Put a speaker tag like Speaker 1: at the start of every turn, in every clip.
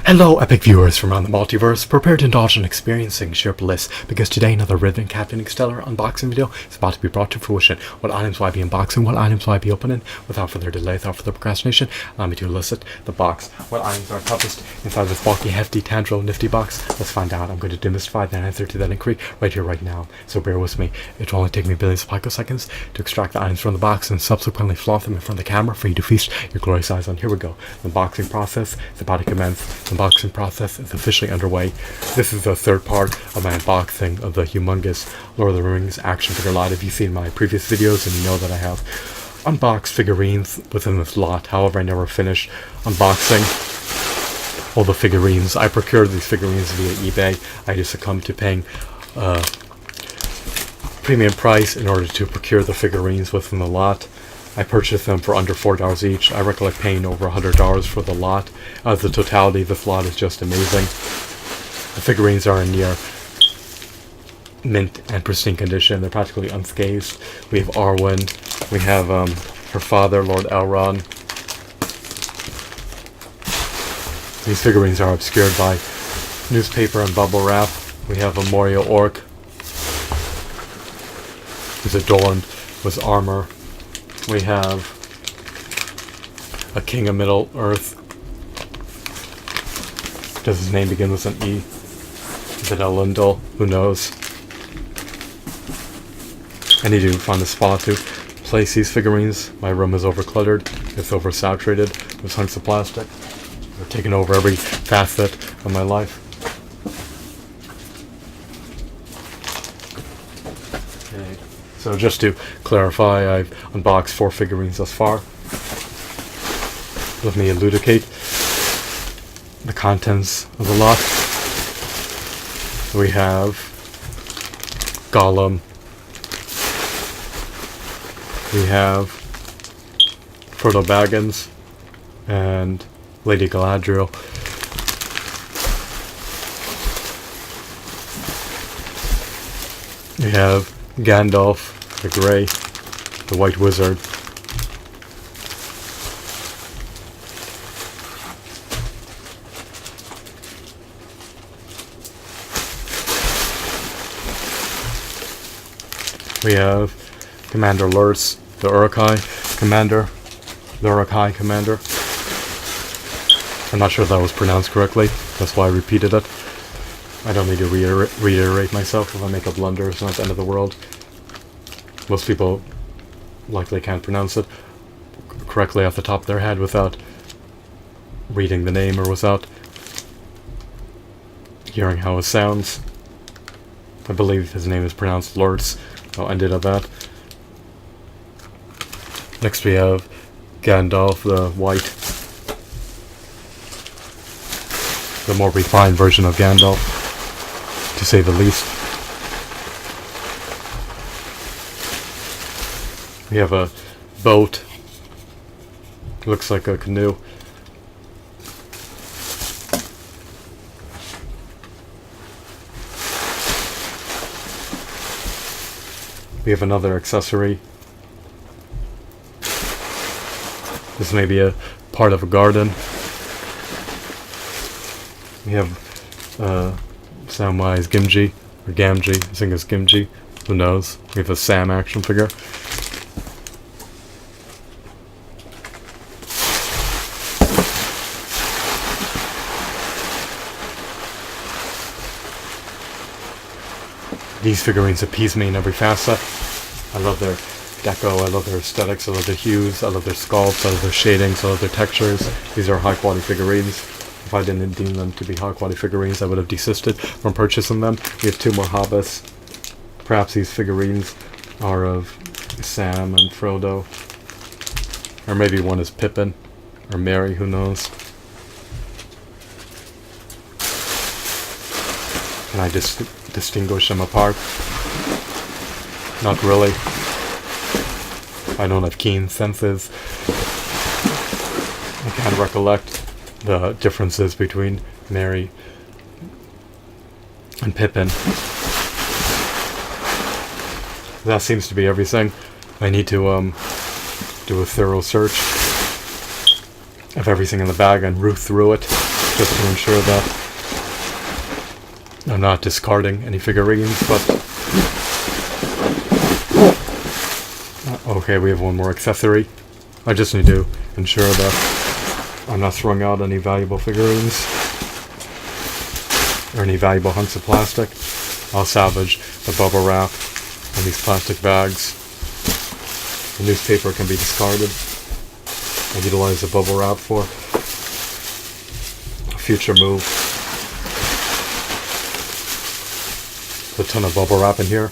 Speaker 1: Hello, epic viewers from around the multiverse. Prepare to indulge in experiencing sheer bliss, because today another Rhythm Captain Stellar unboxing video is about to be brought to fruition. What items will I be unboxing? What items will I be opening? Without further delay, without further procrastination, allow me to elicit the box. What items are encompassed inside this bulky, hefty, tantrum, nifty box? Let's find out. I'm going to demystify that answer to that inquiry right here, right now. So bear with me. It will only take me billions of picoseconds to extract the items from the box and subsequently flaunt them in front of the camera for you to feast your glorious eyes on. Here we go. The unboxing process is about to commence. The unboxing process is officially underway. This is the third part of my unboxing of the Humongous Lord of the Rings action figure lot. If you've seen my previous videos, and you know that I have unboxed figurines within this lot. However, I never finished unboxing all the figurines. I procured these figurines via eBay. I just succumbed to paying premium price in order to procure the figurines within the lot. I purchased them for under $4 each. I recollect paying over $100 for the lot. As the totality, this lot is just amazing. The figurines are in near mint and pristine condition. They're practically unscathed. We have Arwen. We have her father, Lord Elrond. These figurines are obscured by newspaper and bubble wrap. We have a Moria Orc, who's adorned with armor. We have a King of Middle Earth. Does his name begin with an E? Is it Elendil? Who knows? I need to find a spot to place these figurines. My room is overcluttered. It's oversaturated with hunks of plastic. They're taking over every facet of my life. Okay. So just to clarify, I've unboxed 4 figurines thus far. Let me elucidate the contents of the lot. We have Gollum. We have Frodo Baggins and Lady Galadriel. We have Gandalf the Grey, the White Wizard. We have Commander Lurtz, the Uruk-hai Commander. I'm not sure if that was pronounced correctly, that's why I repeated it. I don't need to reiterate myself. If I make a blunder, it's not the end of the world. Most people likely can't pronounce it correctly off the top of their head without reading the name or without hearing how it sounds. I believe his name is pronounced Lurtz. I'll end it at that. Next we have Gandalf the White, the more refined version of Gandalf, to say the least. We have a boat. Looks like a canoe. We have another accessory. This may be a part of a garden. We have Samwise Gamgee, or Gamgee, I think it's Gamgee, who knows. We have a Sam action figure. These figurines appease me in every facet. I love their deco, I love their aesthetics, I love their hues, I love their sculpts, I love their shadings, I love their textures. These are high quality figurines. If I didn't deem them to be high quality figurines, I would have desisted from purchasing them. We have 2 more hobbits. Perhaps these figurines are of Sam and Frodo. Or maybe one is Pippin, or Merry, who knows. Can I distinguish them apart? Not really. I don't have keen senses. I can't recollect the differences between Merry and Pippin. That seems to be everything. I need to do a thorough search of everything in the bag and root through it just to ensure that I'm not discarding any figurines, but... Okay, we have one more accessory. I just need to ensure that I'm not throwing out any valuable figurines or any valuable hunks of plastic. I'll salvage the bubble wrap and these plastic bags. The newspaper can be discarded. I'll utilize the bubble wrap for a future move. There's a ton of bubble wrap in here.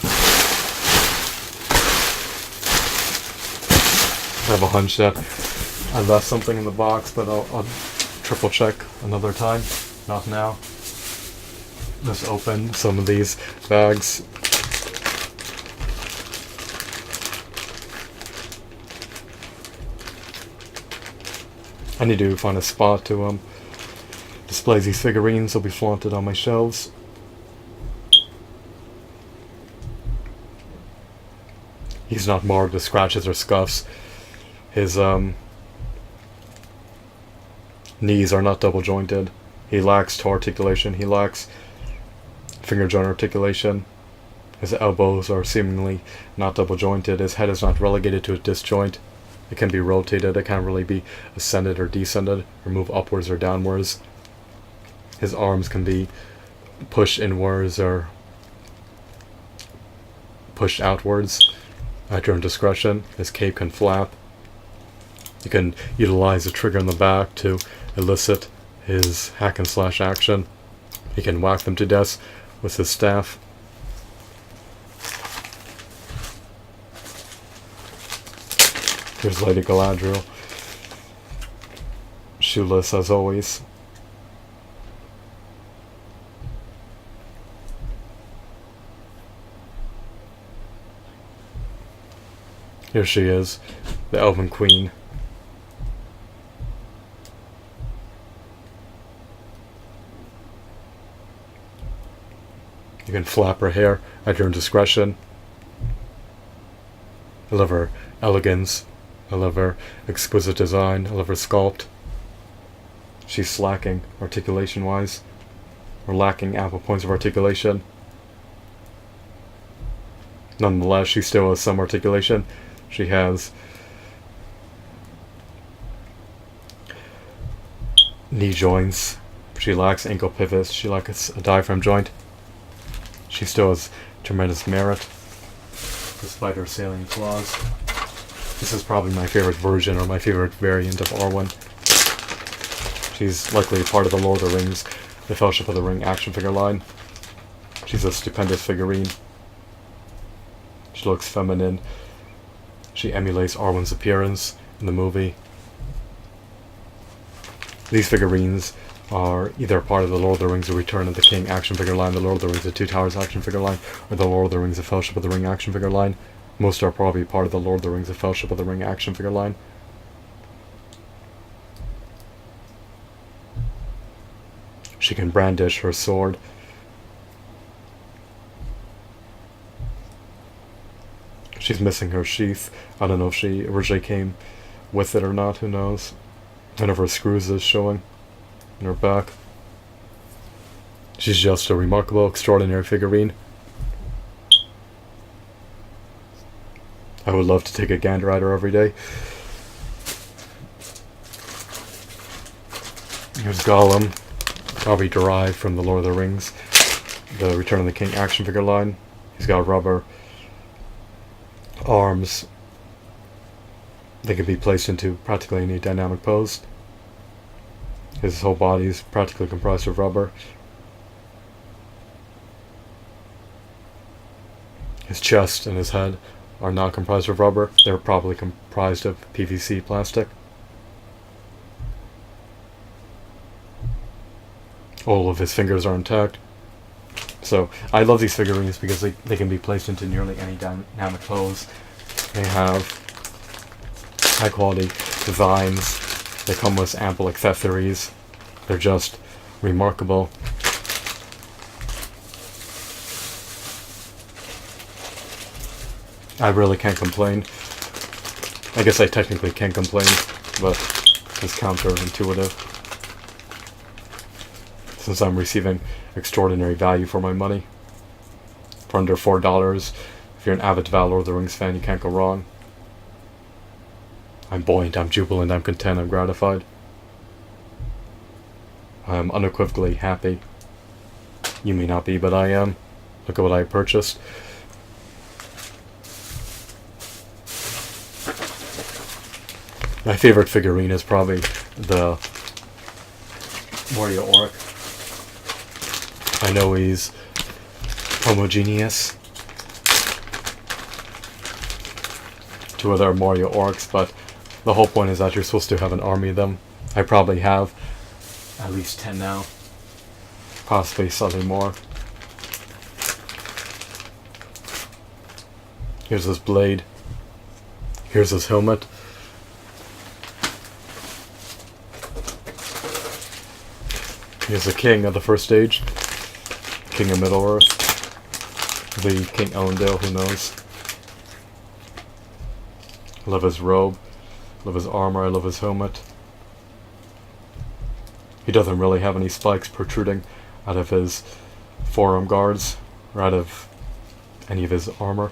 Speaker 1: I have a hunch that I left something in the box, but I'll triple check another time. Not now. Let's open some of these bags. I need to find a spot to display these figurines. They'll be flaunted on my shelves. He's not marked with scratches or scuffs. His knees are not double jointed. He lacks toe articulation. He lacks finger joint articulation. His elbows are seemingly not double jointed. His head is not relegated to a disjoint. It can be rotated. It can't really be ascended or descended, or move upwards or downwards. His arms can be pushed inwards or pushed outwards at your own discretion. His cape can flap. You can utilize the trigger in the back to elicit his hack and slash action. He can whack them to death with his staff. Here's Lady Galadriel, shoeless as always. Here she is, the Elven Queen. You can flap her hair at your own discretion. I love her elegance. I love her exquisite design. I love her sculpt. She's slacking articulation-wise, or lacking ample points of articulation. Nonetheless, she still has some articulation. She has knee joints. She lacks ankle pivots. She lacks a diaphragm joint. She still has tremendous merit, despite her salient flaws. This is probably my favorite version, or my favorite variant of Arwen. She's likely part of the Lord of the Rings, the Fellowship of the Ring action figure line. She's a stupendous figurine. She looks feminine. She emulates Arwen's appearance in the movie. These figurines are either part of the Lord of the Rings The Return of the King action figure line, the Lord of the Rings The Two Towers action figure line, or the Lord of the Rings The Fellowship of the Ring action figure line. Most are probably part of the Lord of the Rings The Fellowship of the Ring action figure line. She can brandish her sword. She's missing her sheath. I don't know if she originally came with it or not, who knows. None of her screws is showing in her back. She's just a remarkable, extraordinary figurine. I would love to take a gander at her every day. Here's Gollum, probably derived from the Lord of the Rings, the Return of the King action figure line. He's got rubber arms. They can be placed into practically any dynamic pose. His whole body is practically comprised of rubber. His chest and his head are not comprised of rubber. They're probably comprised of PVC plastic. All of his fingers are intact. So I love these figurines because they can be placed into nearly any dynamic pose. They have high quality designs. They come with ample accessories. They're just remarkable. I really can't complain. I guess I technically can't complain, but it's counterintuitive. since I'm receiving extraordinary value for my money. For under $4, if you're an avid Lord of the Rings fan, you can't go wrong. I'm buoyant, I'm jubilant, I'm content, I'm gratified. I'm unequivocally happy. You may not be, but I am. Look at what I purchased. My favorite figurine is probably the Mario Orc. I know he's homogeneous to other Mario Orcs, but the whole point is that you're supposed to have an army of them. I probably have at least 10 now. Possibly something more. Here's his blade. Here's his helmet. Here's the king of the first stage. King of Middle-earth. The King Elendil, who knows. I love his robe. I love his armor. I love his helmet. He doesn't really have any spikes protruding out of his forearm guards or out of any of his armor.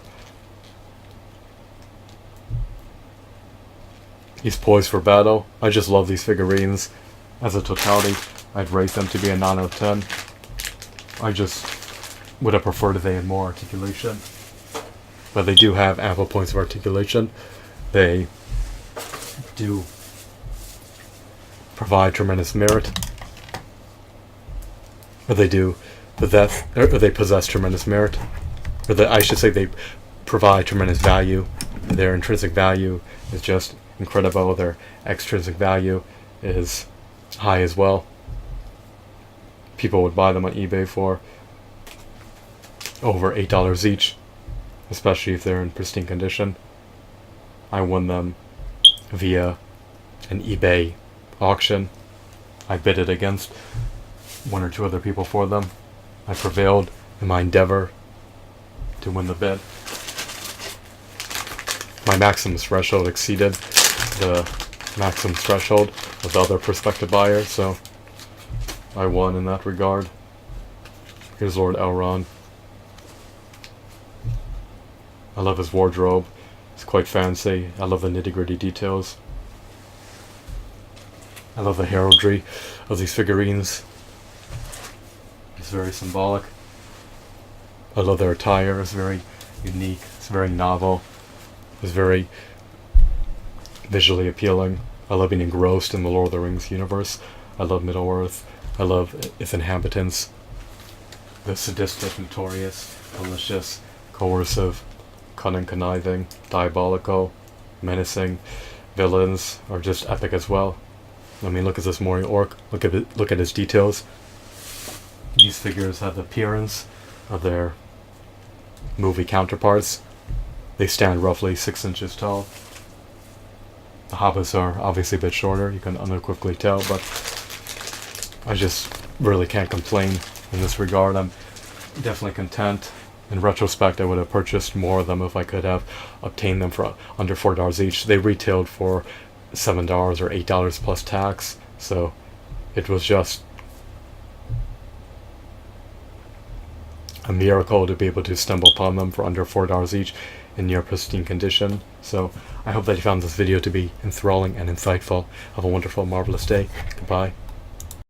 Speaker 1: He's poised for battle. I just love these figurines. As a totality, I'd rate them to be a 9 out of 10. I just would have preferred if they had more articulation. But they do have ample points of articulation. They do provide tremendous merit. Or they do possess, or they possess tremendous merit. I should say they provide tremendous value. Their intrinsic value is just incredible. Their extrinsic value is high as well. People would buy them on eBay for over $8 each, especially if they're in pristine condition. I won them via an eBay auction. I bid it against one or two other people for them. I prevailed in my endeavor to win the bid. My maximum threshold exceeded the maximum threshold of the other prospective buyer, so I won in that regard. Here's Lord Elrond. I love his wardrobe. It's quite fancy. I love the nitty-gritty details. I love the heraldry of these figurines. It's very symbolic. I love their attire. It's very unique. It's very novel. It's very visually appealing. I love being engrossed in the Lord of the Rings universe. I love Middle-earth. I love its inhabitants. The sadistic, notorious, malicious, coercive, cunning, conniving, diabolical, menacing villains are just epic as well. I mean, look at this Mario Orc. Look at it. Look at his details. These figures have the appearance of their movie counterparts. They stand roughly 6 inches tall. The hobbits are obviously a bit shorter, you can unequivocally tell, but I just really can't complain in this regard. I'm definitely content. In retrospect, I would have purchased more of them if I could have obtained them for under $4 each. They retailed for $7 or $8 plus tax, so it was just a miracle to be able to stumble upon them for under $4 each in near pristine condition. So I hope that you found this video to be enthralling and insightful. Have a wonderful, marvelous day. Goodbye.